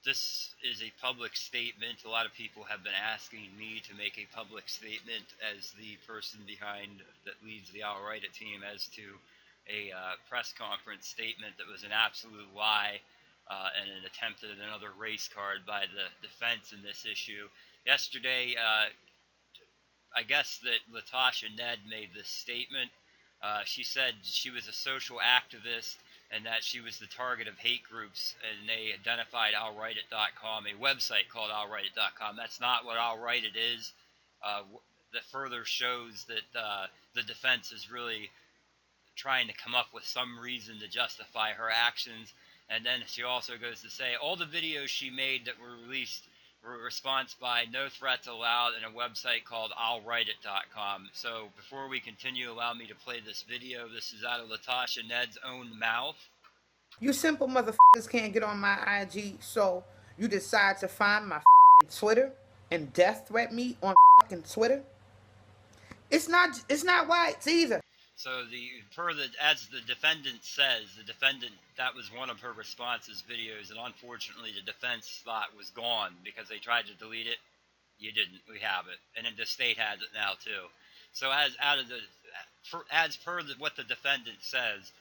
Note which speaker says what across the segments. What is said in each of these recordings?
Speaker 1: This is a public statement. A lot of people have been asking me to make a public statement as the person behind that leads the All Right It team as to a press conference statement that was an absolute lie and an attempt at another race card by the defense in this issue. Yesterday, I guess that Latasha Ned made this statement. She said she was a social activist and that she was the target of hate groups, and they identified AllWriteIt.com, a website called AllWriteIt.com. That's not what AllWriteIt is. That further shows that the defense is really trying to come up with some reason to justify her actions. And then she also goes to say all the videos she made that were released were response by No Threats Allowed and a website called I'llWriteIt.com. So before we continue, allow me to play this video. This is out of Latasha Ned's own mouth.
Speaker 2: You simple motherfuckers can't get on my IG, so you decide to find my Twitter and death threat me on Twitter. It's not whites either.
Speaker 1: So as the defendant says, the defendant, that was one of her responses videos, and unfortunately the defense thought was gone because they tried to delete it. You didn't. We have it, and then the state has it now too. So as per what the defendant says,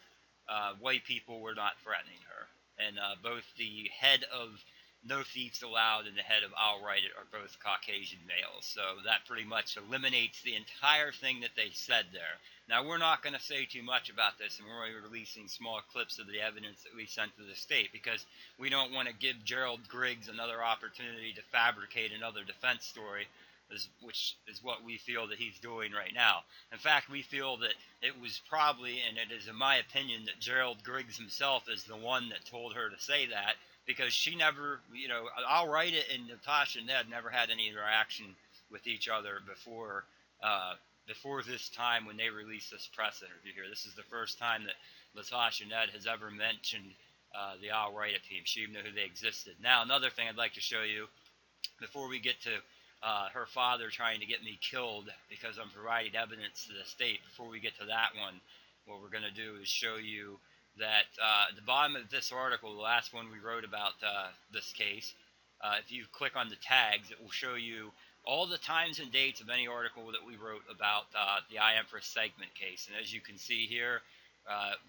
Speaker 1: white people were not threatening her, and both the head of No Thieves Allowed and the head of I'll Write It are both Caucasian males. So that pretty much eliminates the entire thing that they said there. Now, we're not going to say too much about this, and we're only releasing small clips of the evidence that we sent to the state because we don't want to give Gerald Griggs another opportunity to fabricate another defense story, which is what we feel that he's doing right now. In fact, we feel that it was probably, and it is in my opinion, that Gerald Griggs himself is the one that told her to say that, because she never, I'll Write It and Natasha Ned never had any interaction with each other before this time when they released this press interview here. This is the first time that Latasha Ned has ever mentioned the I'll Write It team. She even knew who they existed. Now, another thing I'd like to show you before we get to her father trying to get me killed because I'm providing evidence to the state. Before we get to that one, what we're going to do is show you that at the bottom of this article, the last one we wrote about this case, if you click on the tags, it will show you all the times and dates of any article that we wrote about the I-Empress segment case. And as you can see here,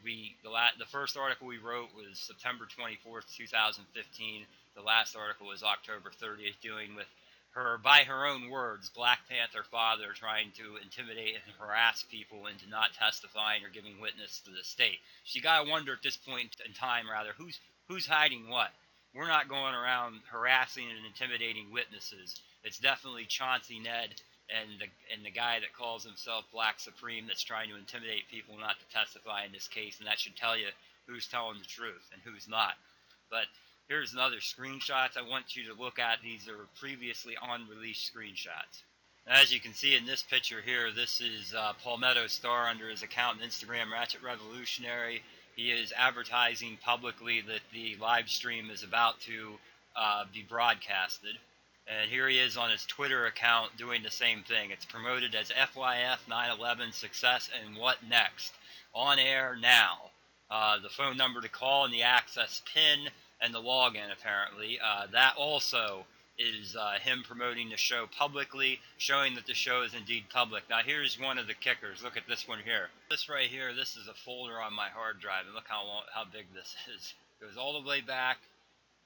Speaker 1: the first article we wrote was September 24th, 2015. The last article was October 30th, dealing with her, by her own words, Black Panther father trying to intimidate and harass people into not testifying or giving witness to the state. So you gotta wonder at this point in time, rather, who's hiding what? We're not going around harassing and intimidating witnesses. It's definitely Chauncey Ned and the guy that calls himself Black Supreme that's trying to intimidate people not to testify in this case, and that should tell you who's telling the truth and who's not. But here's another screenshots I want you to look at. These are previously unreleased screenshots. As you can see in this picture here, this is Palmetto Star under his account on Instagram, Ratchet Revolutionary. He is advertising publicly that the live stream is about to be broadcasted. And here he is on his Twitter account doing the same thing. It's promoted as FYF 9/11 Success and What Next. On air now. The phone number to call and the access pin and the login, apparently. That also is him promoting the show publicly, showing that the show is indeed public. Now, here's one of the kickers. Look at this one here. This right here, this is a folder on my hard drive, and look how big this is. It goes all the way back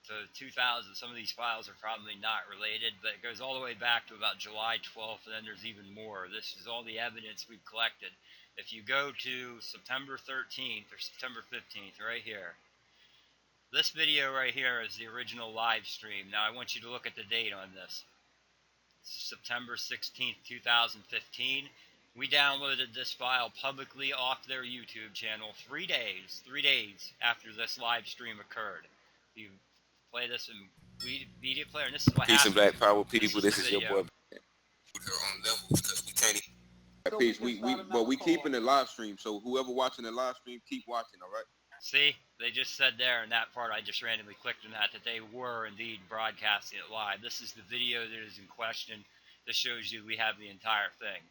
Speaker 1: to 2000. Some of these files are probably not related, but it goes all the way back to about July 12th, and then there's even more. This is all the evidence we've collected. If you go to September 13th or September 15th, right here, this video right here is the original live stream. Now I want you to look at the date on this. This is September 16th, 2015. We downloaded this file publicly off their YouTube channel 3 days after this live stream occurred. You play this in media player, and this is what
Speaker 3: Peace and
Speaker 1: happened.
Speaker 3: Black Power people. This
Speaker 1: This
Speaker 3: is
Speaker 1: the
Speaker 3: your boy. With her own levels, because we can't. Peace. We keeping the live stream. So whoever watching the live stream, keep watching. All right.
Speaker 1: See, they just said there in that part, I just randomly clicked on that they were indeed broadcasting it live. This is the video that is in question. This shows you we have the entire thing.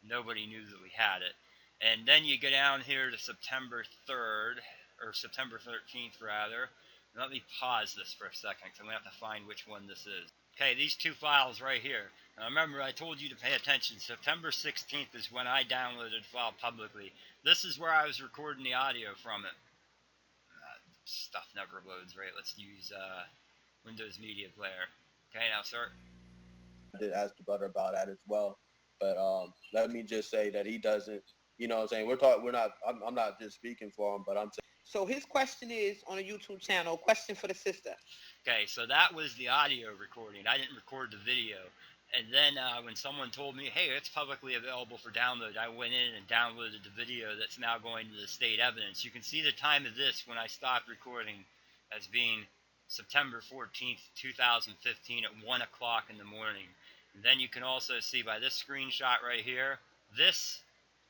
Speaker 1: Nobody knew that we had it. And then you go down here to September 3rd, or September 13th rather, Let me pause this for a second, because I'm going to have to find which one this is. Okay, these two files right here. Now remember, I told you to pay attention. September 16th is when I downloaded the file publicly. This is where I was recording the audio from it. Stuff never loads, right? Let's use Windows Media Player. Okay, now start.
Speaker 4: I did ask the brother about that as well, but let me just say that he doesn't. You know what I'm saying? I'm not just speaking for him, but I'm saying.
Speaker 2: So his question is on a YouTube channel. Question for the sister.
Speaker 1: Okay, so that was the audio recording. I didn't record the video. And then when someone told me, hey, it's publicly available for download, I went in and downloaded the video that's now going to the state evidence. You can see the time of this when I stopped recording as being September 14th, 2015 at 1 o'clock in the morning. And then you can also see by this screenshot right here, this,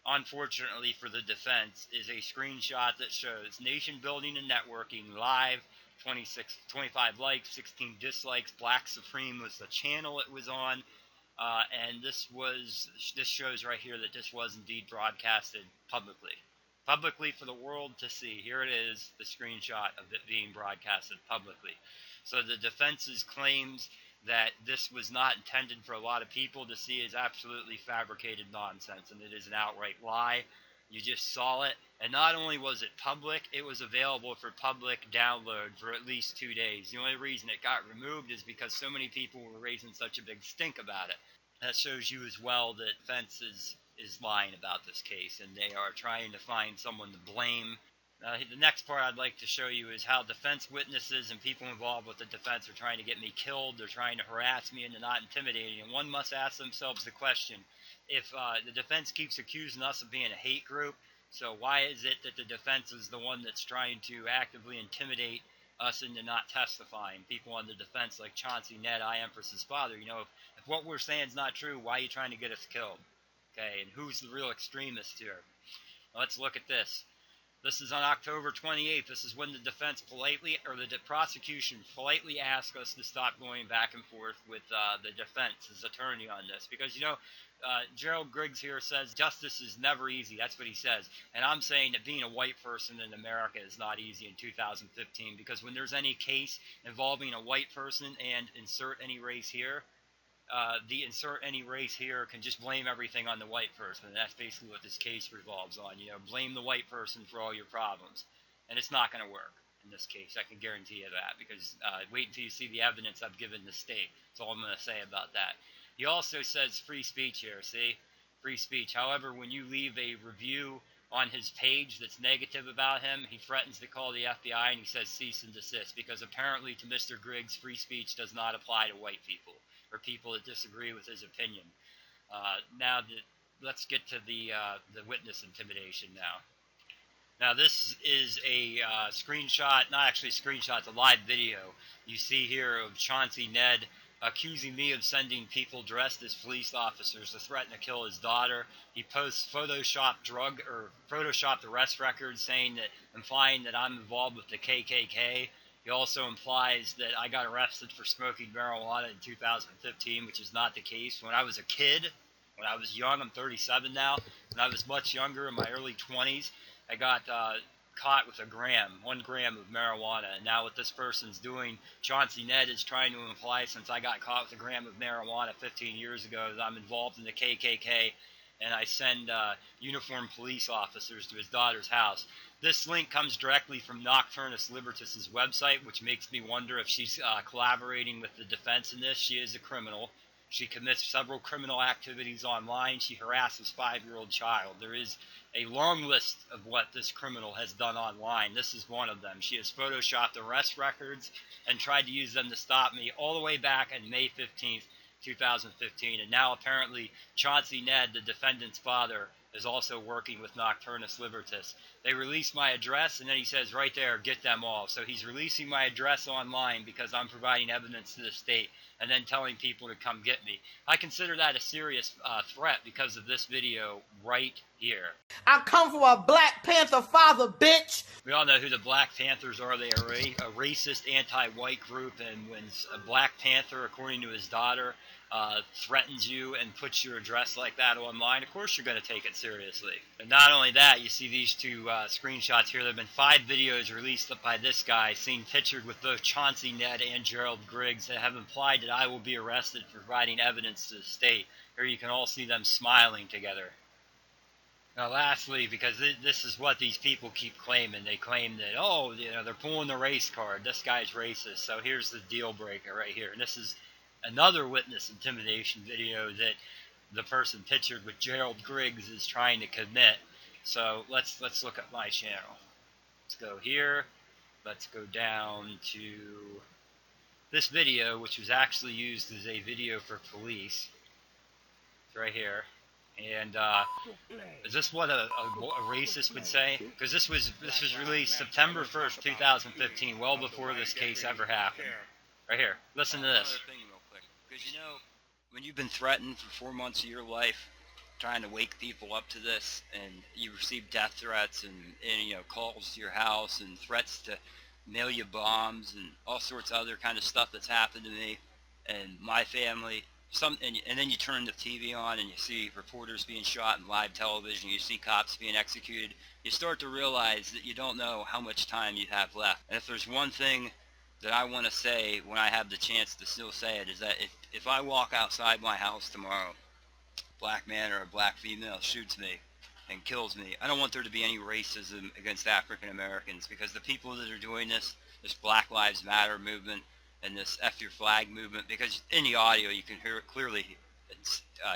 Speaker 1: unfortunately for the defense, is a screenshot that shows Nation Building and Networking live, 25 likes, 16 dislikes. Black Supreme was the channel it was on, and this shows right here that this was indeed broadcasted publicly for the world to see. Here it is, the screenshot of it being broadcasted publicly. So the defense's claims that this was not intended for a lot of people to see is absolutely fabricated nonsense, and it is an outright lie. You just saw it, and not only was it public, it was available for public download for at least 2 days. The only reason it got removed is because so many people were raising such a big stink about it. That shows you as well that defense is lying about this case, and they are trying to find someone to blame. The next part I'd like to show you is how defense witnesses and people involved with the defense are trying to get me killed. They're trying to harass me into not intimidating. And one must ask themselves the question, if the defense keeps accusing us of being a hate group, so why is it that the defense is the one that's trying to actively intimidate us into not testifying? People on the defense like Chauncey Ned, I Empress's father, if what we're saying is not true, why are you trying to get us killed? Okay, and who's the real extremist here? Now, let's look at this. This is on October 28th. This is when the defense the prosecution politely asked us to stop going back and forth with the defense's attorney on this. Because, Gerald Griggs here says justice is never easy. That's what he says. And I'm saying that being a white person in America is not easy in 2015. Because when there's any case involving a white person and insert any race here, the insert any race here can just blame everything on the white person, and that's basically what this case revolves on. Blame the white person for all your problems, and it's not going to work in this case. I can guarantee you that, because wait until you see the evidence I've given the state. That's all I'm going to say about that. He also says free speech here. See, free speech. However, when you leave a review on his page that's negative about him, he threatens to call the FBI, and he says cease and desist, because apparently to Mr. Griggs, free speech does not apply to white people or people that disagree with his opinion. Let's get to the witness intimidation now. Now this is a screenshot, not actually a screenshot, it's a live video you see here of Chauncey Ned accusing me of sending people dressed as police officers to threaten to kill his daughter. He posts photoshopped arrest records implying that I'm involved with the KKK. He also implies that I got arrested for smoking marijuana in 2015, which is not the case. When I was a kid, when I was young, I'm 37 now, when I was much younger, in my early 20s, I got caught with 1 gram of marijuana. And now what this person's doing, Chauncey Ned is trying to imply, since I got caught with 1 gram of marijuana 15 years ago, that I'm involved in the KKK, and I send uniformed police officers to his daughter's house. This link comes directly from Nocturnus Libertas' website, which makes me wonder if she's collaborating with the defense in this. She is a criminal. She commits several criminal activities online. She harasses a 5-year-old child. There is a long list of what this criminal has done online. This is one of them. She has photoshopped arrest records and tried to use them to stop me all the way back on May 15th, 2015. And now apparently Chauncey Ned, the defendant's father, is also working with Nocturnus Libertas. They released my address, and then he says right there, get them all. So he's releasing my address online because I'm providing evidence to the state, and then telling people to come get me. I consider that a serious threat because of this video right here.
Speaker 2: I come from a Black Panther father, bitch.
Speaker 1: We all know who the Black Panthers are. They are a racist, anti-white group, and when a Black Panther, according to his daughter, threatens you and puts your address like that online, of course you're going to take it seriously. And not only that, you see these two screenshots here. There have been 5 videos released by this guy seen pictured with both Chauncey Ned and Gerald Griggs that have implied that I will be arrested for providing evidence to the state. Here you can all see them smiling together. Now, lastly, because this is what these people keep claiming. They claim that, oh, you know, they're pulling the race card. This guy's racist. So here's the deal breaker right here. And this is another witness intimidation video that the person pictured with Gerald Griggs is trying to commit. So let's look at my channel. Let's go here. Let's go down to this video, which was actually used as a video for police. It's right here. And is this what a racist would say? Because this was released September 1st, 2015, well before this case ever happened. Right here. Listen to this. Because, you know, when you've been threatened for 4 months of your life, trying to wake people up to this, and you receive death threats and you know, calls to your house and threats to mail you bombs and all sorts of other kind of stuff that's happened to me and my family. And then you turn the TV on and you see reporters being shot in live television, you see cops being executed, you start to realize that you don't know how much time you have left. And if there's one thing that I want to say when I have the chance to still say it, is that if I walk outside my house tomorrow, a black man or a black female shoots me and kills me, I don't want there to be any racism against African Americans, because the people that are doing this Black Lives Matter movement, and this F Your Flag movement, because in the audio you can clearly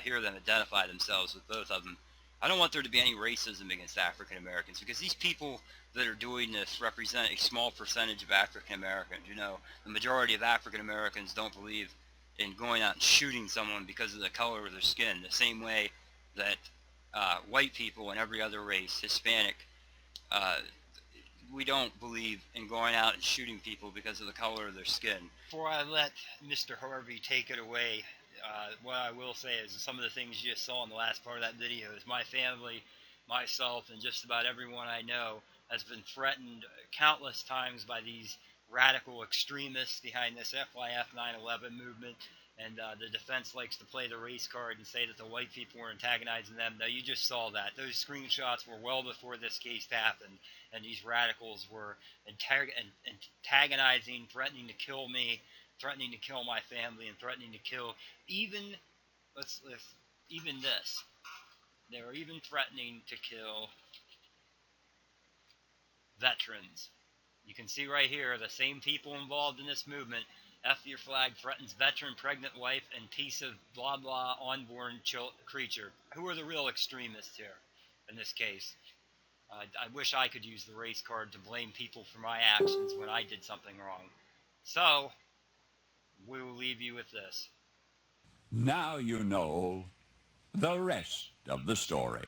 Speaker 1: hear them identify themselves with both of them. I don't want there to be any racism against African Americans, because these people that are doing this represent a small percentage of African Americans. You know, the majority of African Americans don't believe in going out and shooting someone because of the color of their skin, the same way that white people and every other race, Hispanic, we don't believe in going out and shooting people because of the color of their skin. Before I let Mr. Harvey take it away, what I will say is some of the things you just saw in the last part of that video is my family, myself, and just about everyone I know has been threatened countless times by these radical extremists behind this FYF 9/11 movement. And the defense likes to play the race card and say that the white people were antagonizing them. Now, you just saw that. Those screenshots were well before this case happened, and these radicals were antagonizing, threatening to kill me, threatening to kill my family, and threatening to kill even this. They were even threatening to kill veterans. You can see right here the same people involved in this movement. F Your Flag threatens veteran, pregnant wife, and piece of blah blah unborn creature. Who are the real extremists here in this case? I wish I could use the race card to blame people for my actions when I did something wrong. So, we will leave you with this.
Speaker 5: Now you know the rest of the story.